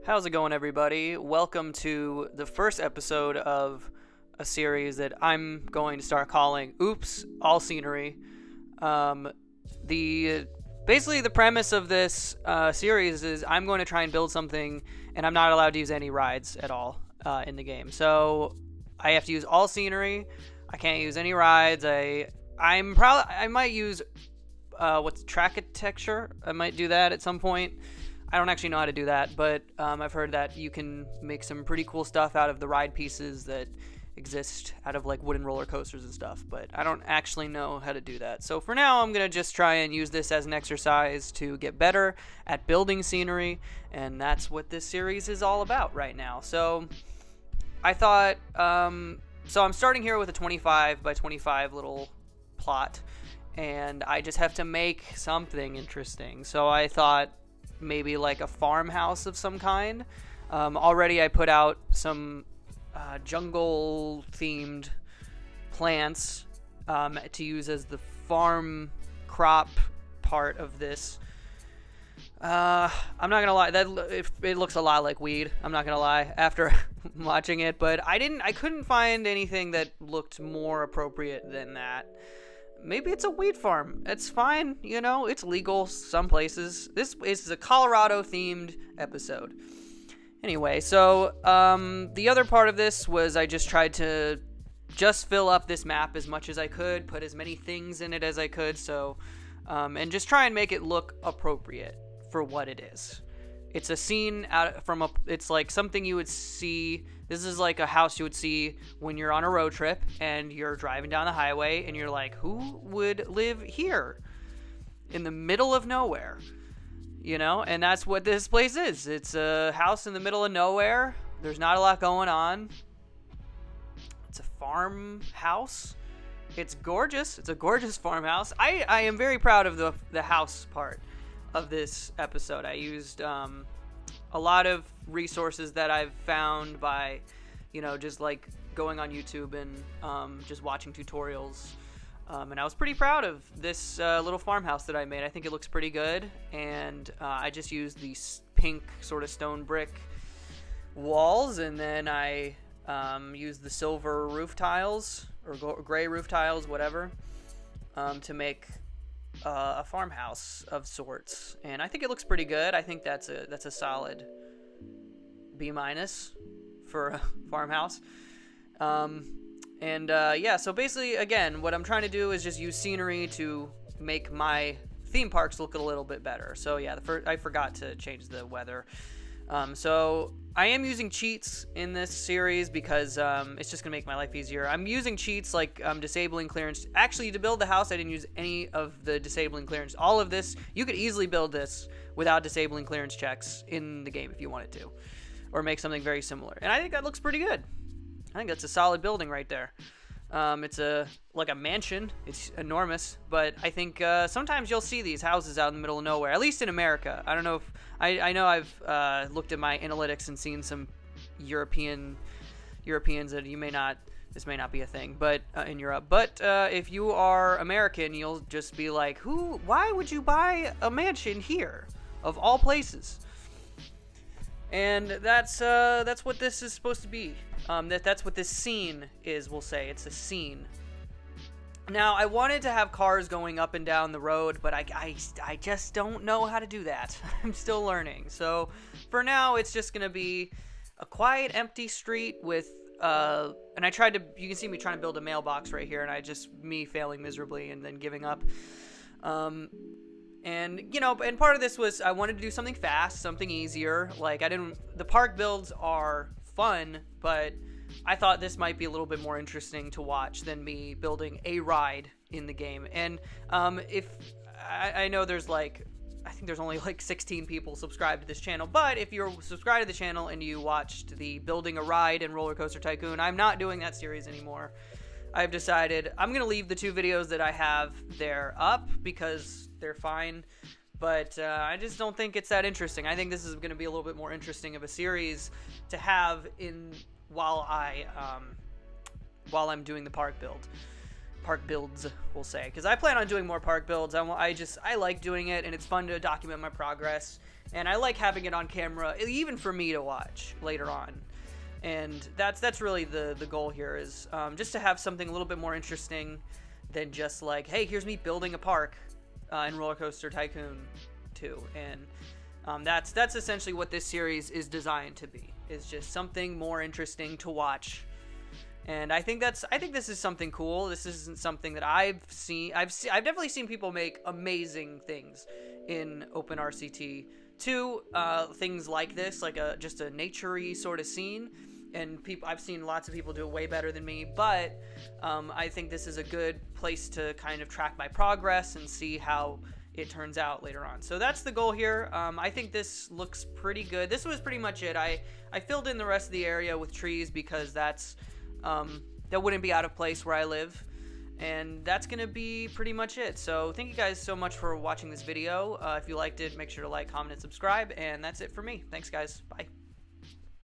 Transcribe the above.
How's it going, everybody? Welcome to the first episode of a series that I'm going to start calling Oops, All Scenery. Basically the premise of this series is I'm going to try and build something, and I'm not allowed to use any rides at all in the game. So I have to use all scenery. I can't use any rides. I might use what's track architecture. I might do that at some point. I don't actually know how to do that, but I've heard that you can make some pretty cool stuff out of the ride pieces that exist out of like wooden roller coasters and stuff, but I don't actually know how to do that. So for now, I'm going to just try and use this as an exercise to get better at building scenery, and that's what this series is all about right now. So I thought, so I'm starting here with a 25 by 25 little plot, and I just have to make something interesting. So I thought, maybe like a farmhouse of some kind. Already I put out some jungle themed plants to use as the farm crop part of this. I'm not gonna lie, it looks a lot like weed. I'm not gonna lie after watching it, but I couldn't find anything that looked more appropriate than that. Maybe it's a weed farm. It's fine, you know, it's legal some places. This is a Colorado-themed episode. Anyway, so the other part of this was I just tried to just fill up this map as much as I could, put as many things in it as I could, so and just try and make it look appropriate for what it is. It's a scene it's like something you would see. This is like a house you would see when you're on a road trip and you're driving down the highway and you're like, who would live here in the middle of nowhere? You know, and that's what this place is. It's a house in the middle of nowhere. There's not a lot going on. It's a farmhouse. It's gorgeous. It's a gorgeous farmhouse. I am very proud of the house part of this episode. I used a lot of resources that I've found by, you know, just like going on YouTube and just watching tutorials. And I was pretty proud of this little farmhouse that I made. I think it looks pretty good. And I just used these pink sort of stone brick walls, and then I used the silver roof tiles or gray roof tiles, whatever, to make a farmhouse of sorts. And I think it looks pretty good. I think that's a solid B- for a farmhouse. Yeah, so basically, again, what I'm trying to do is just use scenery to make my theme parks look a little bit better. So yeah, I forgot to change the weather. So I am using cheats in this series because it's just gonna make my life easier. I'm using cheats like disabling clearance. Actually, to build the house, I didn't use any of the disabling clearance. All of this, you could easily build this without disabling clearance checks in the game if you wanted to, or make something very similar. And I think that looks pretty good. I think that's a solid building right there. It's like a mansion. It's enormous, but I think sometimes you'll see these houses out in the middle of nowhere, at least in America. I don't know if I know I've looked at my analytics and seen some Europeans that this may not be a thing, but in Europe. But if you are American, you'll just be like, why would you buy a mansion here of all places? And that's what this is supposed to be. That's what this scene is, we'll say. It's a scene. Now, I wanted to have cars going up and down the road, but I just don't know how to do that. I'm still learning. So, for now, it's just going to be a quiet, empty street with, and you can see me trying to build a mailbox right here, and me failing miserably and then giving up. And, you know, and part of this was I wanted to do something fast, something easier. Like, the park builds are fun, but I thought this might be a little bit more interesting to watch than me building a ride in the game. And if I know there's I think there's only like 16 people subscribed to this channel, but if you're subscribed to the channel and you watched the building a ride in Rollercoaster Tycoon, I'm not doing that series anymore. I've decided I'm going to leave the 2 videos that I have there up because they're fine, but I just don't think it's that interesting. I think this is going to be a little bit more interesting of a series to have while I'm doing the park builds, we'll say, because I plan on doing more park builds. I like doing it, and it's fun to document my progress and I like having it on camera, even for me to watch later on. And that's really the goal here, is just to have something a little bit more interesting than just like, hey, here's me building a park in Rollercoaster Tycoon 2. And that's essentially what this series is designed to be. Is just something more interesting to watch. And I think this is something cool. This isn't something that I've seen. I've definitely seen people make amazing things in OpenRCT. Things like this, like just a naturey sort of scene. And I've seen lots of people do it way better than me, but I think this is a good place to kind of track my progress and see how it turns out later on. So that's the goal here. I think this looks pretty good. This was pretty much it. I filled in the rest of the area with trees because that wouldn't be out of place where I live. And that's going to be pretty much it. So thank you guys so much for watching this video. If you liked it, make sure to like, comment, and subscribe. And that's it for me. Thanks, guys. Bye.